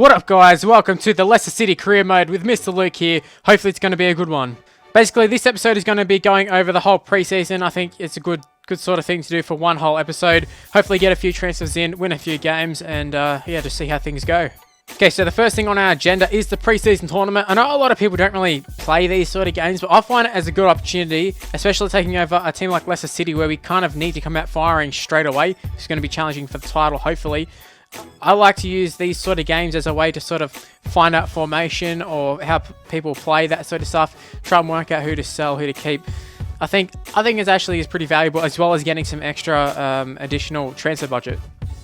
What up guys, welcome to the Leicester City Career Mode with Mr. Luke here. Hopefully it's going to be a good one. Basically this episode is going to be going over the whole preseason. I think it's a good sort of thing to do for one whole episode. Hopefully get a few transfers in, win a few games and yeah, just see how things go. Okay, so the first thing on our agenda is the preseason tournament. I know a lot of people don't really play these sort of games, but I find it as a good opportunity, especially taking over a team like Leicester City where we kind of need to come out firing straight away. It's going to be challenging for the title, hopefully. I like to use these sort of games as a way to sort of find out formation or how people play, that sort of stuff. Try and work out who to sell, who to keep. I think it actually is pretty valuable, as well as getting some extra additional transfer budget.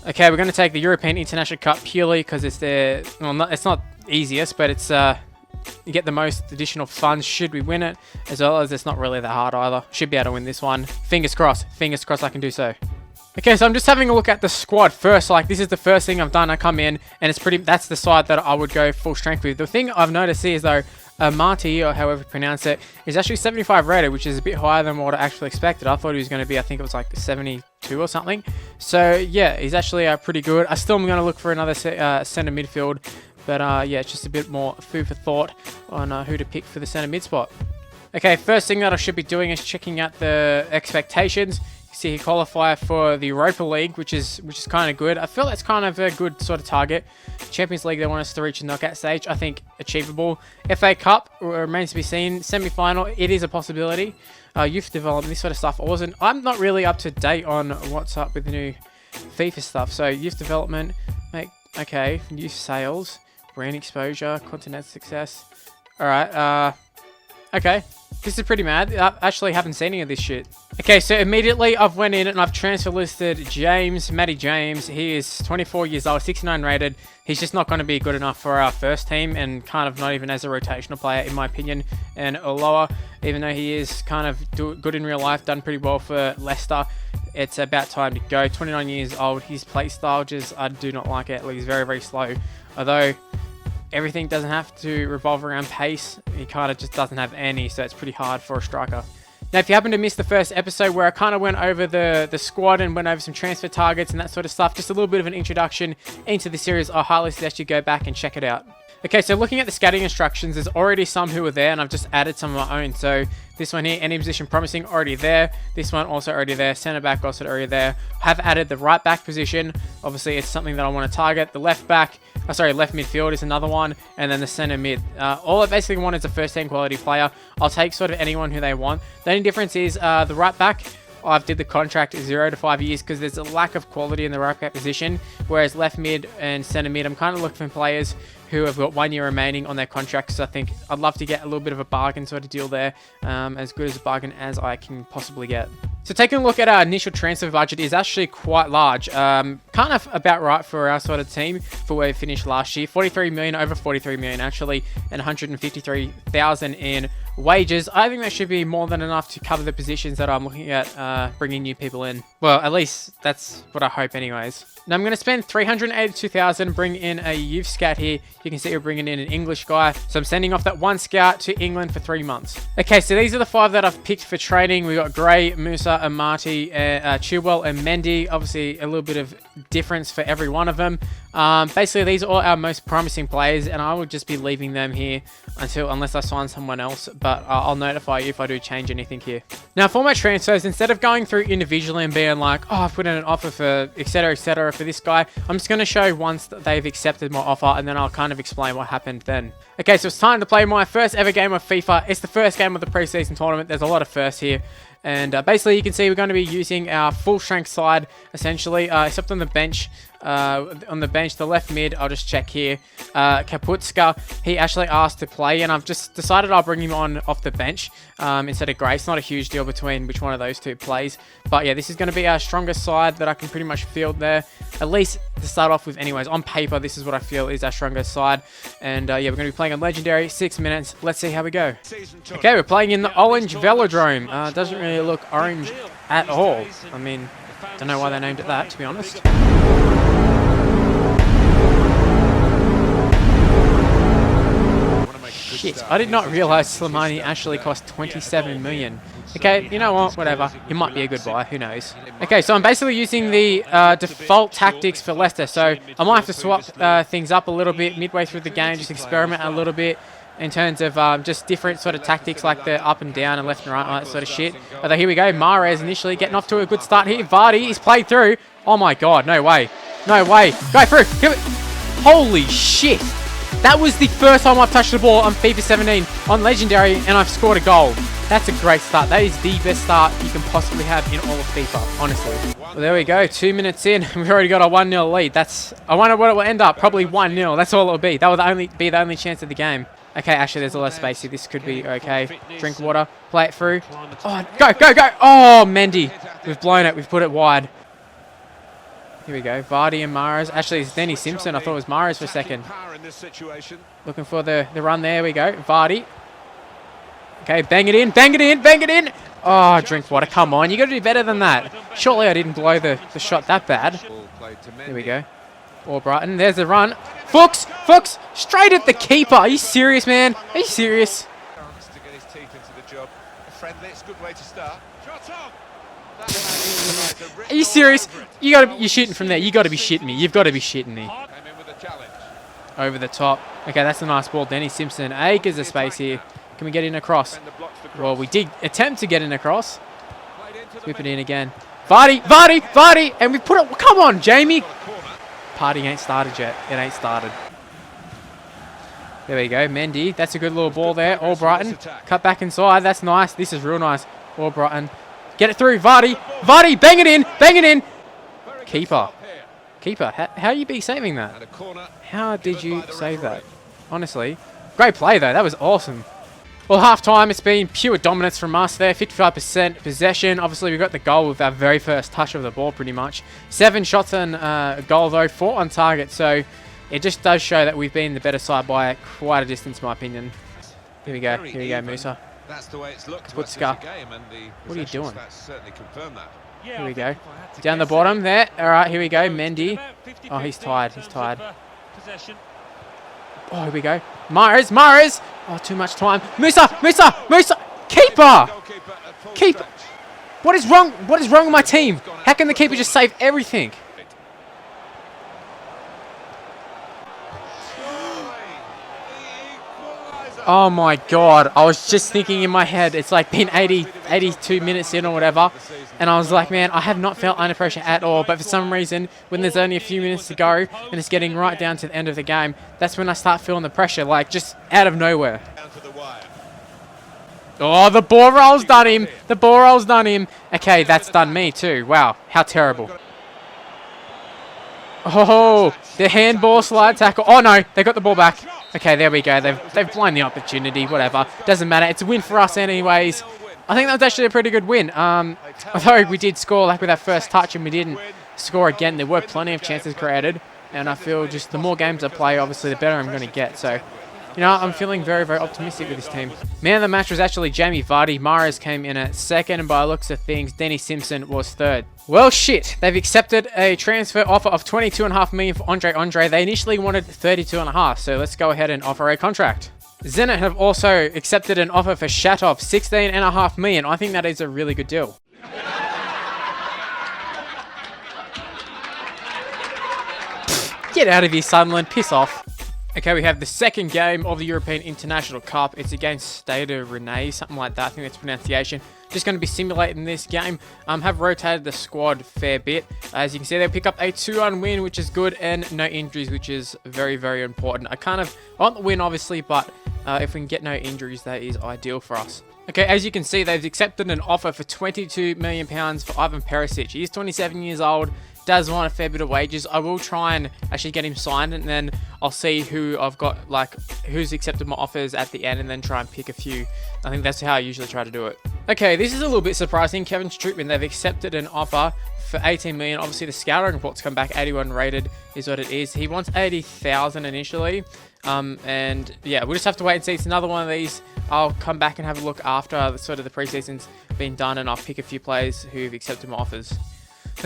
Okay, we're going to take the European International Cup purely because it's the it's not easiest, but it's you get the most additional funds should we win it, as well as it's not really that hard either. Should be able to win this one. Fingers crossed I can do so. Okay, so I'm just having a look at the squad first. Like, this is the first thing I've done. I come in, and that's the side that I would go full strength with. The thing I've noticed is, though, Marty, or however you pronounce it, is actually 75 rated, which is a bit higher than what I actually expected. I thought he was going to be, I think it was like 72 or something. So, yeah, he's actually pretty good. I still am going to look for another centre midfield. But, yeah, it's just a bit more food for thought on who to pick for the centre mid spot. Okay, first thing that I should be doing is checking out the expectations. See, he qualified for the Europa League, which is kind of good. I feel that's kind of a good sort of target. Champions League, they want us to reach the knockout stage. I think achievable. FA Cup remains to be seen. Semi-final, it is a possibility. Youth development, this sort of stuff. I'm not really up to date on what's up with the new FIFA stuff. So youth development, okay, youth sales, brand exposure, continental success. All right. Okay. This is pretty mad. I actually haven't seen any of this shit. Okay, so immediately I've went in and I've transfer listed Matty James. He is 24 years old, 69 rated. He's just not going to be good enough for our first team and kind of not even as a rotational player, in my opinion. And Oloa, even though he is kind of good in real life, done pretty well for Leicester, it's about time to go. 29 years old. His play style I do not like it. He's very, very slow. Although everything doesn't have to revolve around pace. He kind of just doesn't have any, so it's pretty hard for a striker. Now, if you happen to miss the first episode where I kind of went over the squad and went over some transfer targets and that sort of stuff, just a little bit of an introduction into the series, I highly suggest you go back and check it out. Okay, so looking at the scouting instructions, there's already some who are there, and I've just added some of my own. So this one here, any position promising, already there. This one also already there. Centre back also already there. I have added the right back position. Obviously, it's something that I want to target. The left midfield is another one, and then the centre mid. All I basically want is a first-team quality player. I'll take sort of anyone who they want. The only difference is the right back. I've did the contract 0 to 5 years because there's a lack of quality in the right back position, whereas left mid and centre mid, I'm kind of looking for players who have got 1 year remaining on their contracts. So I think I'd love to get a little bit of a bargain sort of deal there, as good as a bargain as I can possibly get. So taking a look at our initial transfer budget is actually quite large, kind of about right for our sort of team for where we finished last year. 43 million, over 43 million actually, and 153,000 in wages. I think that should be more than enough to cover the positions that I'm looking at bringing new people in. Well, at least that's what I hope anyways. Now I'm going to spend 382,000, bring in a youth scout here. You can see we're bringing in an English guy. So I'm sending off that one scout to England for 3 months. Okay, so these are the 5 that I've picked for training. We got Gray, Musa, Amati, Chilwell, and Mendy. Obviously, a little bit of difference for every one of them. Basically, these are all our most promising players, and I will just be leaving them here unless I sign someone else. But I'll notify you if I do change anything here. Now, for my transfers, instead of going through individually and being like, oh, I've put in an offer for etc. for this guy, I'm just going to show once that they've accepted my offer, and then I'll kind of explain what happened then. Okay, so it's time to play my first ever game of FIFA. It's the first game of the preseason tournament. There's a lot of firsts here. And basically, you can see we're going to be using our full strength side, essentially, except on the bench. The left mid, I'll just check here. Kaputska, he actually asked to play, and I've just decided I'll bring him on off the bench instead of Gray. It's not a huge deal between which one of those two plays. But yeah, this is going to be our strongest side that I can pretty much field there, at least to start off with anyways. On paper, this is what I feel is our strongest side. And yeah, we're going to be playing on Legendary, 6 minutes. Let's see how we go. Okay, we're playing in the Orange Velodrome. Doesn't really look orange at all. I mean, don't know why they named it that, to be honest. Shit, I did not realize Slimani actually cost 27 million. Okay, you know what? Whatever. He might be a good buy. Who knows? Okay, so I'm basically using the default tactics for Leicester. So I might have to swap things up a little bit midway through the game, just experiment a little bit in terms of just different sort of tactics like the up and down and left and right, all that sort of shit. Although here we go. Mahrez initially getting off to a good start here. Vardy, he's played through. Oh my god, no way. No way. Go through. Holy shit. That was the first time I've touched the ball on FIFA 17 on Legendary and I've scored a goal. That's a great start. That is the best start you can possibly have in all of FIFA, honestly. Well, there we go. 2 minutes in. We've already got a 1-0 lead. I wonder what it will end up. Probably 1-0. That's all it will be. That will be the only chance of the game. Okay, actually, there's a lot of space here. This could be okay. Drink water. Play it through. Oh, go, go, go. Oh, Mendy. We've blown it. We've put it wide. Here we go. Vardy and Mahrez. Actually, it's Denny Simpson. I thought it was Mahrez for a second. Looking for the run there. We go. Vardy. Okay, bang it in. Bang it in. Bang it in. Oh, drink water. Come on. You got to do better than that. Surely I didn't blow the shot that bad. Here we go. Or Brighton. There's the run. Fuchs. Fuchs. Straight at the keeper. Are you serious, man? Are you serious? Are you serious? You're shooting from there. You got to be shitting me. You've got to be shitting me. Over the top. Okay, that's a nice ball. Denny Simpson. Acres of space here. Can we get in across? Well, we did attempt to get in across. Whip it in again. Vardy, Vardy, Vardy, and we put it. Come on, Jamie. Party ain't started yet. It ain't started. There we go. Mendy. That's a good little ball there. All Brighton. Cut back inside. That's nice. This is real nice. All Brighton. Get it through. Vardy. Vardy. Bang it in. Bang it in. Keeper. Keeper. How you be saving that? How did you save that? Honestly. Great play, though. That was awesome. Well, half-time, it's been pure dominance from us there. 55% possession. Obviously, we got the goal with our very first touch of the ball, pretty much. 7 shots on goal, though. 4 on target. So, it just does show that we've been the better side by quite a distance, in my opinion. Here we go. Here we go, Musa. That's the way it's looked. What are you doing? Here we go. Down the bottom there. All right, here we go. Mendy. Oh, he's tired. He's tired. Oh, here we go. Mahrez. Mahrez. Oh, too much time. Musa. Musa. Musa. Keeper. Keeper. What is wrong? What is wrong with my team? How can the keeper just save everything? Oh my god, I was just thinking in my head, it's like been 82 minutes in or whatever, and I was like, man, I have not felt under pressure at all, but for some reason, when there's only a few minutes to go, and it's getting right down to the end of the game, that's when I start feeling the pressure, like, just out of nowhere. Oh, the ball roll's done him! The ball roll's done him! Okay, that's done me too. Wow, how terrible. Oh, the handball slide tackle. Oh no, they got the ball back. Okay, there we go. They've blown the opportunity. Whatever. Doesn't matter. It's a win for us anyways. I think that was actually a pretty good win. Although we did score like with our first touch and we didn't score again, there were plenty of chances created. And I feel just the more games I play, obviously, the better I'm going to get. So, you know, I'm feeling very, very optimistic with this team. Man of the match was actually Jamie Vardy. Mahrez came in at second, and by the looks of things, Denny Simpson was third. Well, shit. They've accepted a transfer offer of $22.5 million for Andre. They initially wanted $32.5, so let's go ahead and offer a contract. Zenit have also accepted an offer for Shatov, $16.5 million. I think that is a really good deal. Get out of here, Sunderland. Piss off. Okay, we have the second game of the European International Cup. It's against Stade Rennais, something like that. I think that's pronunciation. Just going to be simulating this game. Have rotated the squad a fair bit. As you can see, they pick up a 2-1 win, which is good, and no injuries, which is very, very important. I want the win, obviously, but if we can get no injuries, that is ideal for us. Okay, as you can see, they've accepted an offer for £22 million for Ivan Perisic. He's 27 years old. Does want a fair bit of wages. I will try and actually get him signed, and then I'll see who I've got, like, who's accepted my offers at the end, and then try and pick a few. I think that's how I usually try to do it. Okay, this is a little bit surprising. Kevin Strootman, they've accepted an offer for $18 million. Obviously, the scouting reports come back 81 rated is what it is. He wants 80,000 initially, and yeah, we'll just have to wait and see. It's another one of these. I'll come back and have a look after sort of the preseason's been done, and I'll pick a few players who've accepted my offers.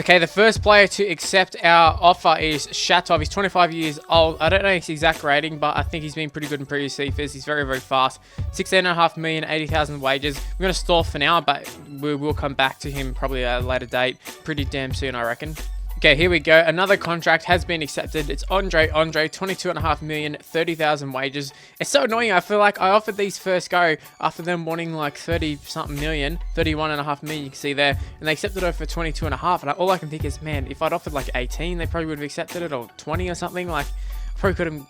Okay, the first player to accept our offer is Shatov. He's 25 years old. I don't know his exact rating, but I think he's been pretty good in previous Fifas. He's very, very fast. 16.5 million, 80,000 wages. We're going to stall for now, but we will come back to him probably at a later date. Pretty damn soon, I reckon. Okay, here we go. Another contract has been accepted. It's Andre, 22.5 million, 30,000 wages. It's so annoying. I feel like I offered these first go after them wanting like 30-something million, 31.5 million, you can see there, and they accepted it for 22.5. And all I can think is, man, if I'd offered like 18, they probably would have accepted it, or 20 or something. Like, I probably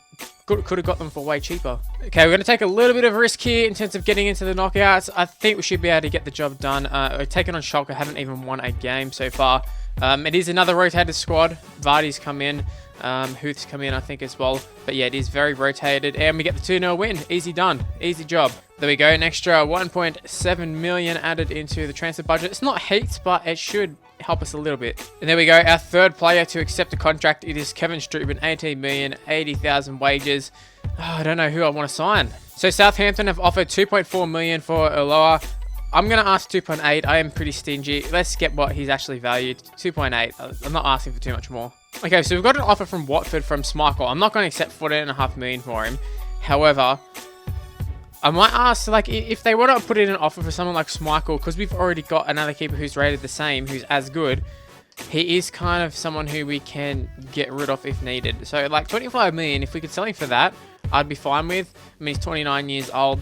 could have got them for way cheaper. Okay, we're going to take a little bit of risk here in terms of getting into the knockouts. I think we should be able to get the job done. We're taking on Schalke. Haven't even won a game so far. It is another rotated squad. Vardy's come in. Huth's come in, I think, as well. But yeah, it is very rotated. And we get the 2-0 win. Easy done. Easy job. There we go. An extra 1.7 million added into the transfer budget. It's not heaps, but it should help us a little bit. And there we go. Our third player to accept a contract. It is Kevin Strootman. 18 million, 80,000 wages. Oh, I don't know who I want to sign. So Southampton have offered 2.4 million for Oloa. I'm going to ask 2.8. I am pretty stingy. Let's get what he's actually valued. 2.8. I'm not asking for too much more. Okay, so we've got an offer from Watford from Schmeichel. I'm not going to accept 14.5 million for him. However, I might ask, like, if they want to put in an offer for someone like Schmeichel, because we've already got another keeper who's rated the same, who's as good. He is kind of someone who we can get rid of if needed. So, like, 25 million, if we could sell him for that, I'd be fine with. I mean, he's 29 years old.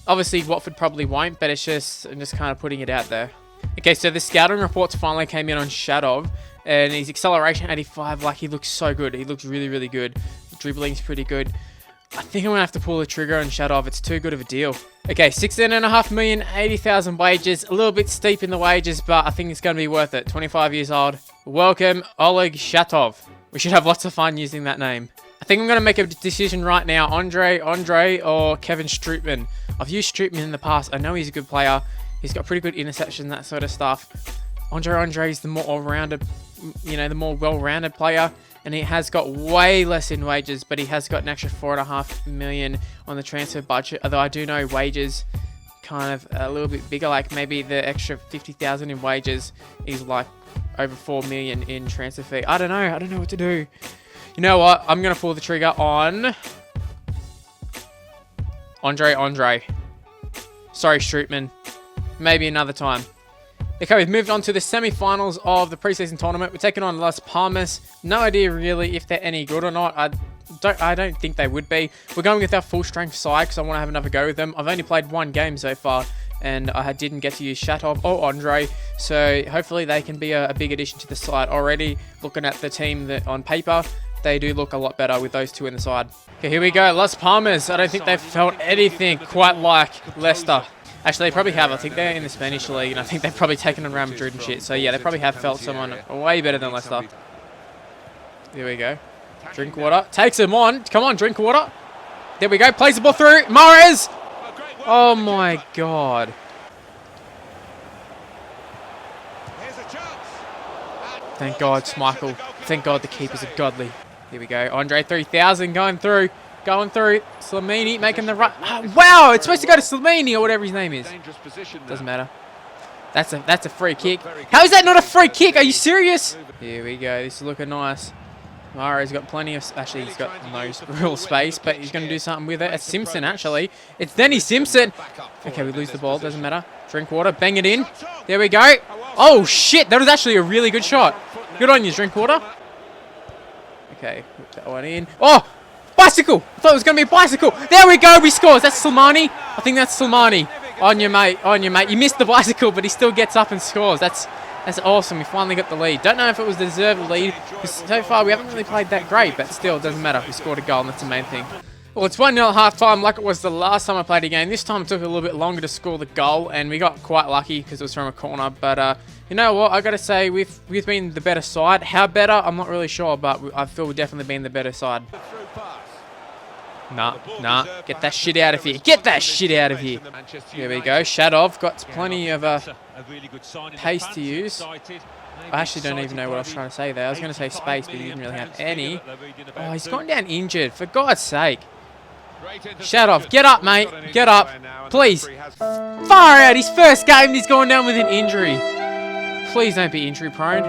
Obviously, Watford probably won't, but I'm just kind of putting it out there. Okay, so the scouting reports finally came in on Shadov, and his acceleration 85, like, he looks so good. He looks really, really good. Dribbling's pretty good. I think I'm going to have to pull the trigger on Shadov. It's too good of a deal. Okay, 16.5 million, 80,000 wages. A little bit steep in the wages, but I think it's going to be worth it. 25 years old. Welcome, Oleg Shatov. We should have lots of fun using that name. I think I'm going to make a decision right now. Andre, or Kevin Strootman. I've used Strootman in the past. I know he's a good player. He's got pretty good interception, that sort of stuff. Andre is the more all-rounded, the more well-rounded player. And he has got way less in wages, but he has got an extra 4.5 million on the transfer budget. Although I do know wages kind of a little bit bigger. Like maybe the extra 50,000 in wages is like over 4 million in transfer fee. I don't know what to do. You know what? I'm going to pull the trigger on Andre. Sorry, Strootman. Maybe another time. Okay, we've moved on to the semi-finals of the preseason tournament. We're taking on Las Palmas. No idea really if they're any good or not. I don't think they would be. We're going with our full-strength side because I want to have another go with them. I've only played one game so far, and I didn't get to use Shatov or Andre. So hopefully they can be a big addition to the side already. Looking at the team that on paper, they do look a lot better with those two in the side. Okay, here we go. Las Palmas. I don't think they've felt anything quite like Leicester. Actually, they probably have. I think they're in the Spanish league, and I think they've probably taken on Real Madrid and shit. So, yeah, they probably have felt someone way better than Leicester. There we go. Drink water. Takes him on. Come on, drink water. There we go. Plays the ball through. Mahrez! Oh, my God. Thank God, Schmeichel. Thank God the keepers are godly. Here we go. Andre 3000 going through. Slimani making the run. Oh, wow, it's supposed to go to Slimani or whatever his name is. Doesn't matter. That's a free kick. How is that not a free kick? Are you serious? Here we go. This is looking nice. Mara's got plenty of... Actually, he's got no real space, but he's going to do something with it. It's Simpson, actually. It's Denny Simpson. Okay, we lose the ball. Doesn't matter. Drink water. Bang it in. There we go. Oh, shit. That was actually a really good shot. Good on you, drink water. Okay, put that one in. Oh! Bicycle! I thought it was going to be a bicycle. There we go. We scores. That's Slimani. I think that's Slimani. On your mate. You missed the bicycle, but he still gets up and scores. That's awesome. We finally got the lead. Don't know if it was the deserved lead, because so far we haven't really played that great, but still, it doesn't matter. We scored a goal, and that's the main thing. Well, it's 1-0 at half-time like it was the last time I played a game. This time it took a little bit longer to score the goal, and we got quite lucky because it was from a corner. But you know what? I got to say, we've been the better side. How better? I'm not really sure, but I feel we've definitely been the better side. Nah. Get that shit out of here. Get that shit out of here. Here we go. Shadov got plenty of pace to use. I actually don't even know what I was trying to say there. I was going to say space, but he didn't really have any. Oh, he's gone down injured. For God's sake. Shadov, get up, mate. Get up. Please. Far out. His first game, he's going down with an injury. Please don't be injury prone.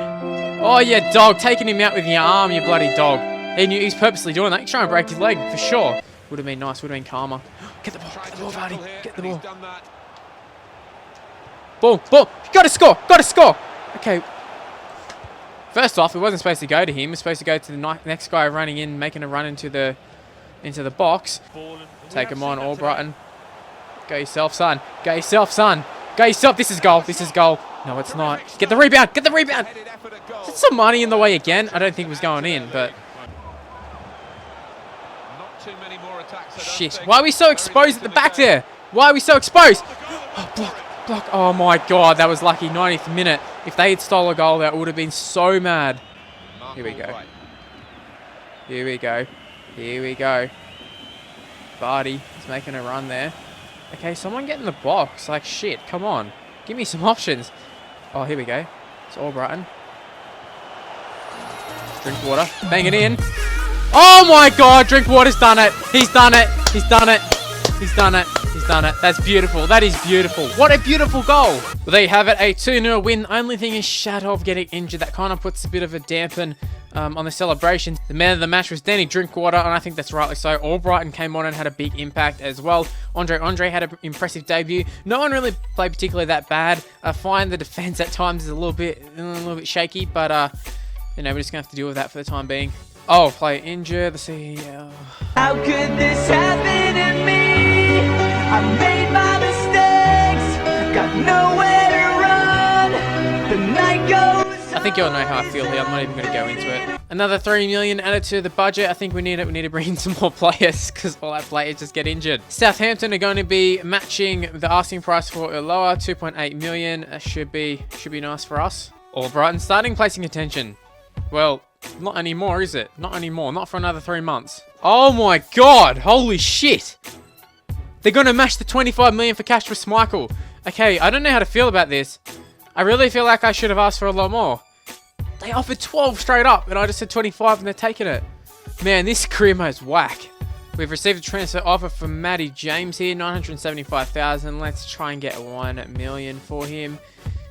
Oh, yeah, dog. Taking him out with your arm, you bloody dog. He's purposely doing that. He's trying to break his leg, for sure. Would have been nice. Would have been calmer. Get the ball, Vardy. Get the ball. Boom, boom. Got to score. Got to score. Okay. First off, it wasn't supposed to go to him. It was supposed to go to the next guy running in, making a run into the box. Take him on, Albrighton. Go yourself, son. Go yourself, son. Go yourself. This is goal. This is goal. No, it's not. Get the rebound. Get the rebound. Is some money in the way again? I don't think it was going in, but... Shit. Why are we so exposed at the back there? Why are we so exposed? Oh, block. Block. Oh, my God. That was lucky. 90th minute. If they had stole a goal, that would have been so mad. Here we go. Here we go. Here we go. Vardy is making a run there. Okay, someone get in the box. Like, shit. Come on. Give me some options. Oh, here we go. It's Albrighton. Drink water. Bang it in. Oh, my God. Drinkwater's done it. He's done it. He's done it. He's done it. He's done it. That's beautiful. That is beautiful. What a beautiful goal. Well, there you have it. A 2-0 win. Only thing is Shadov getting injured. That kind of puts a bit of a dampen on the celebration. The man of the match was Danny Drinkwater, and I think that's rightly so. Albrighton came on and had a big impact as well. Andre had an impressive debut. No one really played particularly that bad. I find the defense at times is a little bit shaky, but you know, we're just gonna have to deal with that for the time being. Oh, player injured. Let's see. How could this happen to me? I made my mistakes, got nowhere to run. The night goes. I think you all know how I feel here. I'm not even going to go into it. Another 3 million added to the budget. I think we need it. We need to bring in some more players because all our players just get injured. Southampton are going to be matching the asking price for Iloa, 2.8 million. Should be nice for us. Albrighton starting placing attention. Well, not anymore, is it? Not anymore. Not for another 3 months. Oh my God! Holy shit! They're going to match the 25 million for cash for Schmeichel. Okay, I don't know how to feel about this. I really feel like I should have asked for a lot more. They offered 12 straight up, and I just said 25, and they're taking it. Man, this career mode's whack. We've received a transfer offer from Matty James here, 975,000. Let's try and get 1 million for him.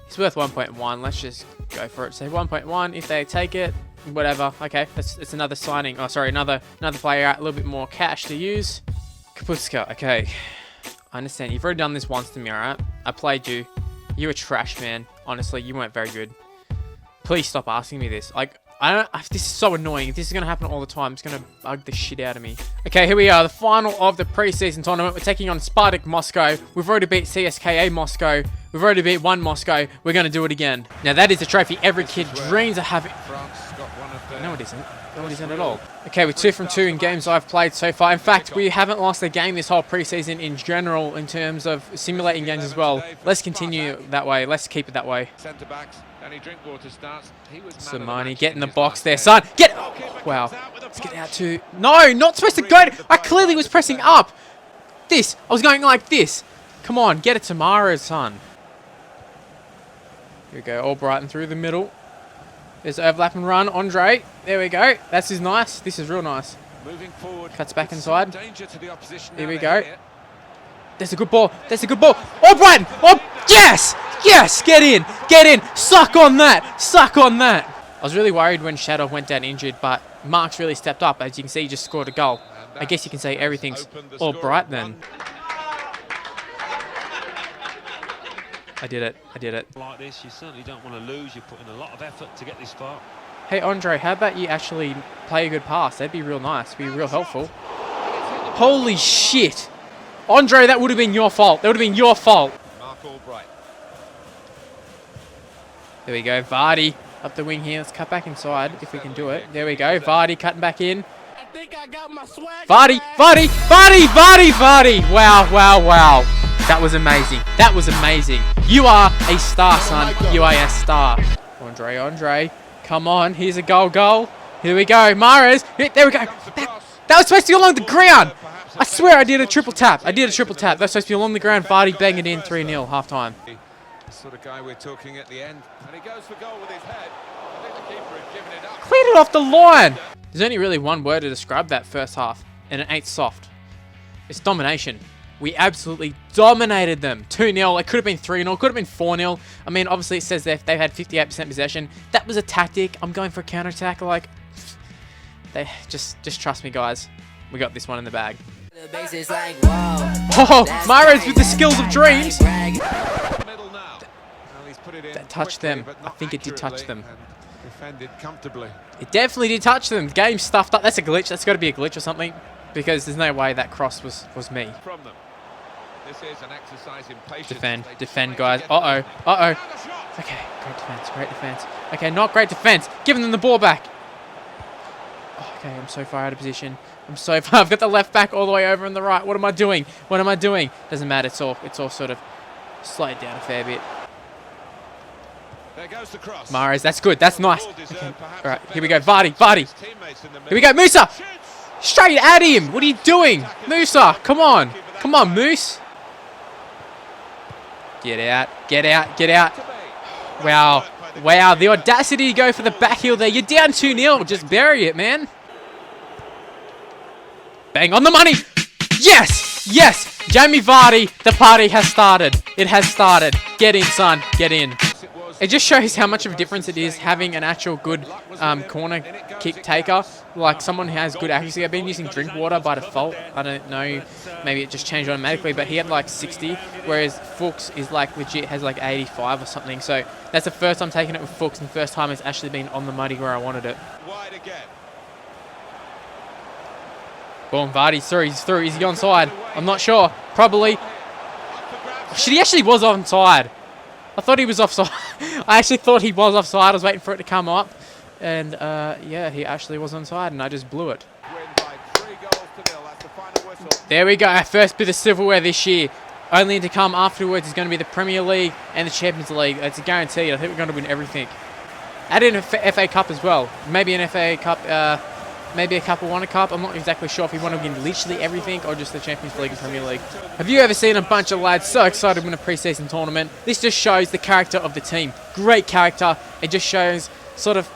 He's worth 1.1. Let's just go for it. Say 1.1. If they take it, whatever. Okay, it's another signing. Oh, sorry, another player out. A little bit more cash to use. Kaputska. Okay, I understand. You've already done this once to me, alright? I played you. You were trash, man. Honestly, you weren't very good. Please stop asking me this. Like, this is so annoying. If this is going to happen all the time, it's going to bug the shit out of me. Okay, here we are. The final of the preseason tournament. We're taking on Spartak Moscow. We've already beat CSKA Moscow. We've already beat one Moscow. We're going to do it again. Now, that is a trophy every kid dreams of having. No, it isn't. No, it isn't at all. Okay, we're 2 from 2 in games I've played so far. In fact, we haven't lost a game this whole preseason in general in terms of simulating games as well. Let's continue that way. Let's keep it that way. Simoni, get in the box there, son. Get. Wow. Let's get out to. No, not supposed to go. I clearly was pressing up. I was going like this. Come on, get it to Mara, son. Here we go. Albrighton through the middle. There's overlap and run. Andre. There we go. This is nice. This is real nice. Moving forward. Cuts back inside. Here we go. There's a good ball. There's a good ball. Albrighton. Oh, yes. Yes. Get in. Get in. Suck on that. Suck on that. I was really worried when Shadow went down injured, but Mark's really stepped up. As you can see, he just scored a goal. I guess you can say everything's all bright then. I did it. I did it. Like this, you certainly don't want to lose. You're putting a lot of effort to get this far. Hey, Andre, how about you actually play a good pass? That'd be real nice. Be real helpful. Holy shit. Andre, that would have been your fault. That would have been your fault. There we go. Vardy up the wing here. Let's cut back inside if we can do it. There we go. Vardy cutting back in. Vardy, Vardy, Vardy, Vardy, Vardy. Wow, wow, wow. That was amazing. That was amazing. You are a star, son. You are a star. Andre. Come on. Here's a goal. Here we go. Mahrez. There we go. That was supposed to be along the ground. I swear I did a triple tap. That's supposed to be along the ground. Vardy bang it in 3-0 half-time. Sort of guy we're talking at the end. And he goes for goal with his head. I think the keeper had given it up. Cleared it off the line. There's only really one word to describe that first half, and it ain't soft. It's domination. We absolutely dominated them. 2-0. It could have been 3-0. Could have been 4-0. I mean, obviously it says they've had 58% possession. That was a tactic. I'm going for a counter-attack. Like, they just trust me, guys. We got this one in the bag. Oh, Mahrez with the skills of dreams. That touched them. I think it did touch them. Defended comfortably. It definitely did touch them. Game stuffed up. That's a glitch. That's got to be a glitch or something. Because there's no way that cross was me. From them. This is an exercise in patience. Defend, guys. Uh-oh. Okay, great defense. Okay, not great defense. Giving them the ball back. Oh, okay, I'm so far out of position. I'm so far. I've got the left back all the way over on the right. What am I doing? Doesn't matter. It's all sort of slowed down a fair bit. There goes the cross. Mahrez, that's good. That's nice. Okay. All right, here we go. Vardy. Here we go. Musa. Straight at him. What are you doing? Musa, come on. Come on, Moose. Get out. Wow, the audacity to go for the back heel there. You're down 2-0. Just bury it, man. Bang on the money. Yes. Jamie Vardy, the party has started. It has started. Get in, son. Get in. It just shows how much of a difference it is having an actual good corner kick taker, like someone who has good accuracy. I've been using Drinkwater by default. I don't know, maybe it just changed automatically, but he had like 60, whereas Fuchs is like legit has like 85 or something. So that's the first time taking it with Fuchs, and the first time it's actually been on the money where I wanted it. Wide again. Boom, Vardy's through. Is he onside? I'm not sure. Probably. Oh, shit, he actually was onside. I thought he was offside. I actually thought he was offside. I was waiting for it to come up. And, yeah, he actually was onside, and I just blew it. There we go. Our first bit of silverware this year. Only to come afterwards is going to be the Premier League and the Champions League. It's a guarantee. I think we're going to win everything. Add in a FA Cup as well. Maybe an FA Cup, maybe a couple won a cup. I'm not exactly sure if we want to win literally everything or just the Champions League and Premier League. Have you ever seen a bunch of lads so excited to win a pre-season tournament? This just shows the character of the team. Great character. It just shows sort of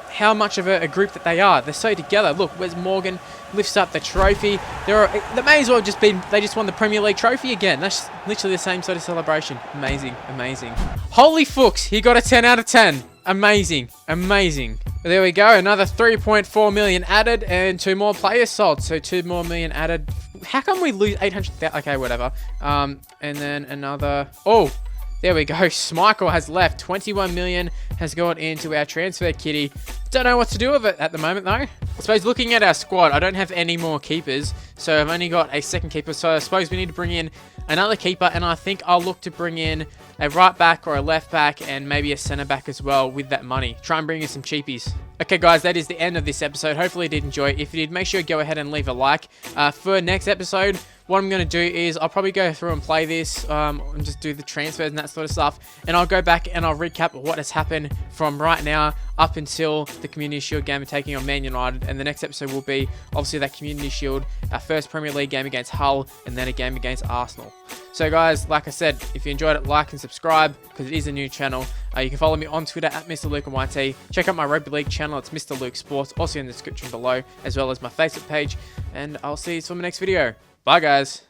how much of a group that they are. They're so together. Look, Wes Morgan lifts up the trophy. They may as well have just been, they just won the Premier League trophy again. That's literally the same sort of celebration. Amazing. Holy Fuchs, he got a 10 out of 10. Amazing. There we go. Another 3.4 million added and 2 more players sold. So 2 more million added. How come we lose 800,000? Okay, whatever. And then another. Oh, there we go. Schmeichel has left. 21 million has gone into our transfer kitty. Don't know what to do with it at the moment, though. I suppose looking at our squad, I don't have any more keepers. So I've only got a second keeper. So I suppose we need to bring in another keeper. And I think I'll look to bring in a right back or a left back and maybe a centre back as well with that money. Try and bring in some cheapies. Okay, guys, that is the end of this episode. Hopefully you did enjoy it. If you did, make sure you go ahead and leave a like. For next episode, what I'm going to do is I'll probably go through and play this and just do the transfers and that sort of stuff. And I'll go back and I'll recap what has happened from right now up until the Community Shield game of taking on Man United. And the next episode will be obviously that Community Shield, our first Premier League game against Hull, and then a game against Arsenal. So guys, like I said, if you enjoyed it, like and subscribe because it is a new channel. You can follow me on Twitter at Mr. Luke YT. Check out my Rugby League channel. It's Mr. Luke Sports, also in the description below, as well as my Facebook page. And I'll see you for my next video. Bye, guys.